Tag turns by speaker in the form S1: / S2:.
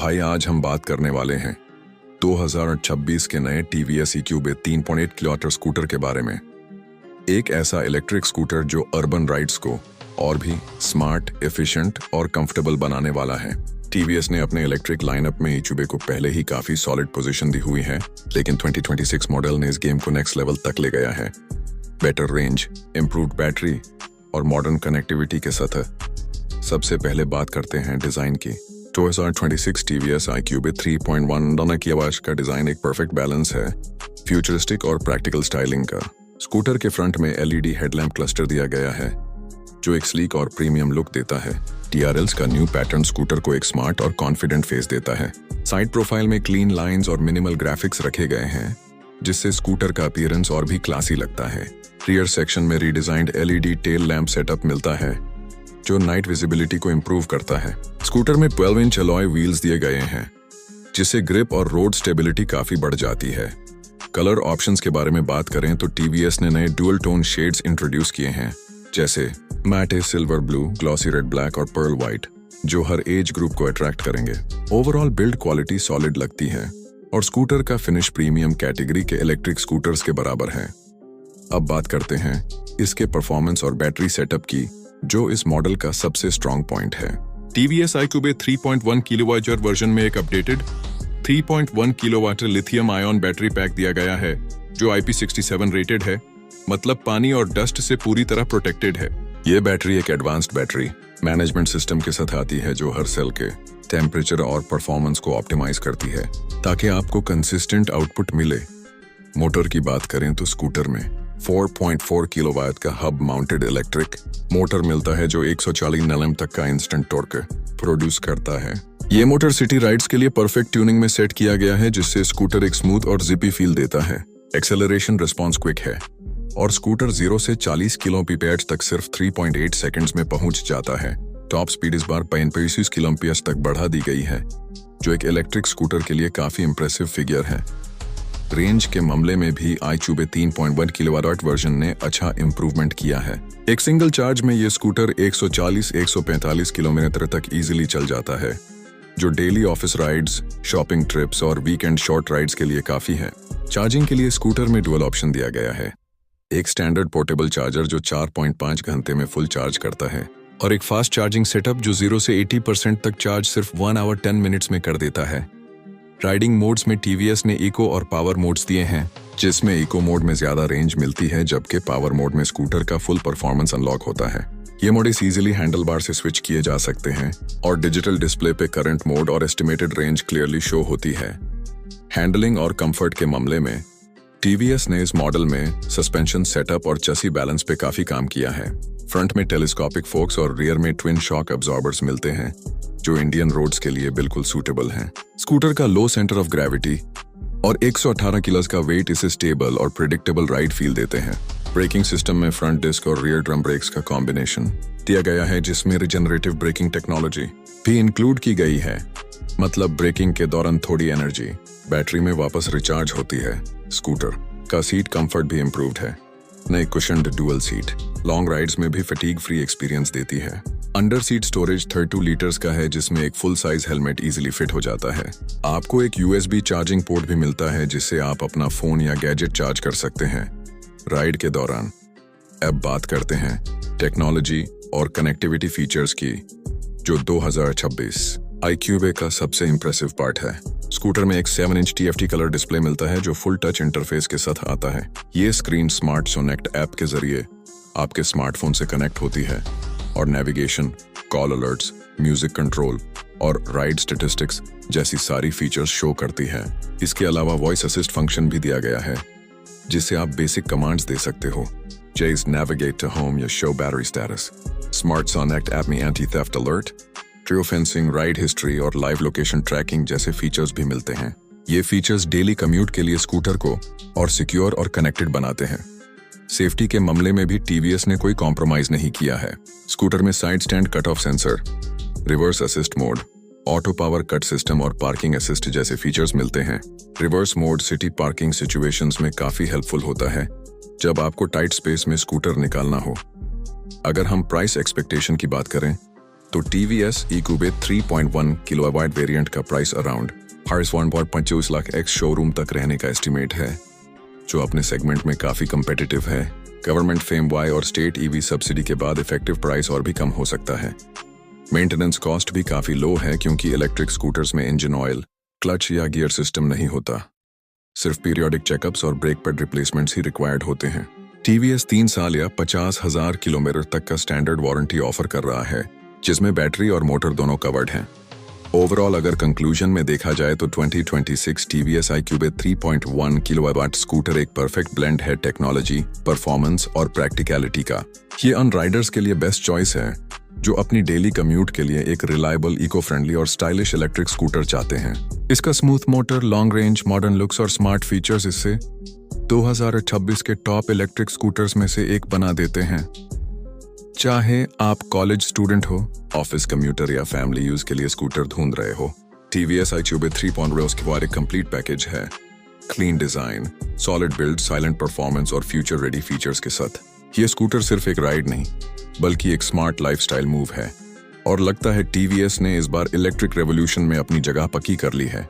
S1: भाई आज हम बात करने वाले हैं 2026 के नए टीवीएस EQB 3.8 किलोवाट स्कूटर के बारे में। एक ऐसा इलेक्ट्रिक स्कूटर जो अर्बन राइड्स को और भी स्मार्ट, एफिशिएंट और कंफर्टेबल बनाने वाला है। टीवीएस ने अपने इलेक्ट्रिक लाइनअप में EQB को पहले ही काफी सॉलिड पोजीशन दी हुई है, लेकिन 2026 मॉडल ने इस गेम को नेक्स्ट लेवल तक ले गया है। बेटर रेंज, इम्प्रूव्ड बैटरी और मॉडर्न कनेक्टिविटी के साथ। सबसे पहले बात करते हैं डिजाइन की। 2026 TVS EQB 3.1 दोनों की आवाज का डिजाइन एक परफेक्ट बैलेंस है, फ्यूचरिस्टिक और प्रैक्टिकल स्टाइलिंग का। स्कूटर के फ्रंट में LED हेडलैम्प क्लस्टर दिया गया है, जो एक स्लीक और प्रीमियम लुक देता है। TRLs का न्यू पैटर्न स्कूटर को एक स्मार्ट और कॉन्फिडेंट फेस देता है। साइड प्रोफाइल में क्लीन लाइंस और मिनिमल ग्राफिक्स रखे गए हैं, जिससे स्कूटर का अपीयरेंस और भी क्लासी लगता है। रियर सेक्शन में redesigned LED tail lamp setup मिलता है, जो नाइट विजिबिलिटी को इंप्रूव करता है। स्कूटर में 12 इंच अलॉय व्हील्स दिए गए हैं, जिससे ग्रिप और रोड स्टेबिलिटी काफी बढ़ जाती है। कलर ऑप्शंस के बारे में बात करें तो TVS ने नए डुअल टोन शेड्स इंट्रोड्यूस किए हैं, जैसे matte silver blue, glossy red black और पर्ल व्हाइट, जो हर एज ग्रुप को अट्रैक्ट करेंगे। ओवरऑल बिल्ड क्वालिटी सॉलिड लगती है और स्कूटर का फिनिश प्रीमियम कैटेगरी के इलेक्ट्रिक स्कूटर्स के बराबर है। अब बात करते हैं इसके परफॉर्मेंस और बैटरी सेटअप की, जो इस मॉडल का सबसे स्ट्रॉन्ग पॉइंट है। TVS EQB 3.1 किलोवाट वर्जन में एक updated 3.1 kilowatt lithium ion battery pack दिया गया है, जो IP67 रेटेड है, मतलब पानी और डस्ट से पूरी तरह प्रोटेक्टेड है। ये बैटरी एक एडवांस्ड बैटरी मैनेजमेंट सिस्टम के साथ आती है, जो हर सेल के टेम्परेचर और परफॉर्मेंस को ऑप्टिमाइज करती है, ताकि आपको कंसिस्टेंट आउटपुट मिले। मोटर की बात करें तो स्कूटर में 4.4 किलोवाट का हब माउंटेड इलेक्ट्रिक मोटर मिलता है, जो 140 Nm तक का इंस्टेंट टॉर्क प्रोड्यूस करता है। ये मोटर सिटी राइड्स के लिए परफेक्ट ट्यूनिंग में सेट किया गया है, जिससे स्कूटर एक स्मूथ और जिपी फील देता है। एक्सेलरेशन रिस्पॉन्स क्विक है और स्कूटर 0 से 40 kmph तक सिर्फ 3.8 सेकंड्स में पहुंच जाता है। टॉप स्पीड इस बार 35 kmph तक बढ़ा दी गई है, जो एक इलेक्ट्रिक स्कूटर के लिए काफी इंप्रेसिव फिगर है। रेंज के मामले में भी EQB 3.1 किलोवाट वर्जन ने अच्छा इंप्रूवमेंट किया है। एक सिंगल चार्ज में ये स्कूटर 140-145 किलोमीटर तक इजीली चल जाता है, जो daily office rides, shopping trips और वीकेंड शॉर्ट राइड्स के लिए काफी है। चार्जिंग के लिए स्कूटर में डुअल ऑप्शन दिया गया है, एक स्टैंडर्ड पोर्टेबल चार्जर जो 4.5 घंटे में फुल चार्ज करता है, और एक फास्ट चार्जिंग सेटअप जो 0 से 80% तक चार्ज सिर्फ 1 आवर 10 मिनट्स में कर देता है। राइडिंग मोड्स में TVS ने इको और पावर मोड्स दिए हैं, जिसमें इको मोड में ज्यादा रेंज मिलती है, जबकि पावर मोड में स्कूटर का फुल परफॉर्मेंस अनलॉक होता है। ये मोड्स इजीली हैंडल बार से स्विच किए जा सकते हैं और डिजिटल डिस्प्ले पे करंट मोड और एस्टिमेटेड रेंज क्लियरली शो होती है। हैंडलिंग और कंफर्ट के मामले में TVS ने इस मॉडल में सस्पेंशन सेटअप और चसी बैलेंस पे काफी काम किया है। फ्रंट में टेलीस्कोपिक फोक्स और रियर में ट्विन शॉक एब्जॉर्बर्स मिलते हैं, जो इंडियन रोड्स के लिए बिल्कुल सूटेबल हैं। स्कूटर का लो सेंटर ऑफ ग्रेविटी और 118 किलोज का वेट इसे स्टेबल और प्रेडिक्टेबल राइड फील देते हैं। ब्रेकिंग सिस्टम में फ्रंट डिस्क और रियर ड्रम ब्रेक्स का कॉम्बिनेशन दिया गया है, जिसमें रिजनरेटिव ब्रेकिंग टेक्नोलॉजी भी इंक्लूड की गई है, मतलब ब्रेकिंग के दौरान थोड़ी एनर्जी बैटरी में वापस रिचार्ज होती है। स्कूटर का सीट कंफर्ट भी इम्प्रूव्ड है। नई cushioned dual seat long rides में भी फटीग फ्री एक्सपीरियंस देती है। अंडर सीट स्टोरेज 32 लीटर्स का है, जिसमें एक full size helmet easily fit हो जाता है। आपको एक USB चार्जिंग पोर्ट भी मिलता है, जिससे आप अपना फोन या गैजेट चार्ज कर सकते हैं राइड के दौरान। अब बात करते हैं टेक्नोलॉजी और कनेक्टिविटी फीचर्स की, जो 2026 EQB का सबसे इंप्रेसिव पार्ट है। स्कूटर में एक 7 इंच TFT कलर डिस्प्ले मिलता है, जो फुल टच इंटरफेस के साथ आता है। ये स्क्रीन स्मार्ट सोनेक्ट ऐप के जरिए आपके स्मार्टफोन से कनेक्ट होती है और navigation, call alerts, music control और राइड स्टैटिस्टिक्स जैसी सारी फीचर्स शो करती है। इसके अलावा वॉइस असिस्ट फंक्शन भी दिया गया है, जिससे आप बेसिक कमांड्स दे सकते हो, जैसे नेविगेट टू होम या show battery status. Smart connect app में एंटी थेफ्ट अलर्ट, ट्रियो फेंसिंग, राइड हिस्ट्री और लाइव लोकेशन ट्रैकिंग जैसे फीचर्स भी मिलते हैं। ये फीचर्स डेली कम्यूट के लिए स्कूटर को और सिक्योर और कनेक्टेड बनाते हैं। सेफ्टी के मामले में भी TVS ने कोई कॉम्प्रोमाइज नहीं किया है। स्कूटर में side stand cut off sensor, reverse assist mode, auto power cut system और पार्किंग असिस्ट जैसे फीचर्स मिलते हैं। Reverse mode city parking situations में काफी हेल्पफुल होता है, जब आपको टाइट स्पेस में स्कूटर निकालना हो। अगर हम प्राइस एक्सपेक्टेशन की बात करें तो टीवीएस इक्यूबे 3.1 किलोवाट वेरिएंट का price around 1.25 lakh ex showroom तक रहने का एस्टिमेट है, जो अपने सेगमेंट में काफी कंपेटिटिव है। गवर्नमेंट फेम वाई और स्टेट ईवी सब्सिडी के बाद इफेक्टिव प्राइस और भी कम हो सकता है। मेंटेनेंस कॉस्ट भी काफी लो है क्योंकि इलेक्ट्रिक स्कूटर्स में इंजन ऑयल, क्लच या गियर सिस्टम नहीं होता। सिर्फ पीरियोडिक चेकअप्स और ब्रेक पैड रिप्लेसमेंट्स ही रिक्वायर्ड होते हैं। टीवीएस 3 साल या 50,000 किलोमीटर तक का स्टैंडर्ड वारंटी ऑफर कर रहा है, जिसमें बैटरी और मोटर दोनों कवर्ड हैं। ओवरऑल अगर कंक्लूजन में देखा जाए तो 2026 टीवीएस iQube 3.1 किलोवाट स्कूटर एक परफेक्ट ब्लेंड है टेक्नोलॉजी, परफॉर्मेंस और प्रैक्टिकलिटी का। ये अन राइडर्स के लिए बेस्ट चॉइस है जो अपनी डेली कम्यूट के लिए एक रिलायबल, इको फ्रेंडली और स्टाइलिश इलेक्ट्रिक स्कूटर चाहते हैं। इसका smooth motor, long range, modern looks और स्मार्ट फीचर्स इससे 2026 के टॉप इलेक्ट्रिक स्कूटर्स में से एक बना देते हैं। चाहे आप कॉलेज स्टूडेंट हो, ऑफिस कम्यूटर या फैमिली यूज के लिए स्कूटर ढूंढ रहे हो, टीवीएस iQube 3.0 उसके बाद एक कंप्लीट पैकेज है। Clean design, solid build, silent performance और फ्यूचर रेडी फीचर्स के साथ ये स्कूटर सिर्फ एक राइड नहीं बल्कि एक स्मार्ट लाइफस्टाइल मूव है। और लगता है टीवीएस ने इस बार इलेक्ट्रिक रेवोल्यूशन में अपनी जगह पक्की कर ली है।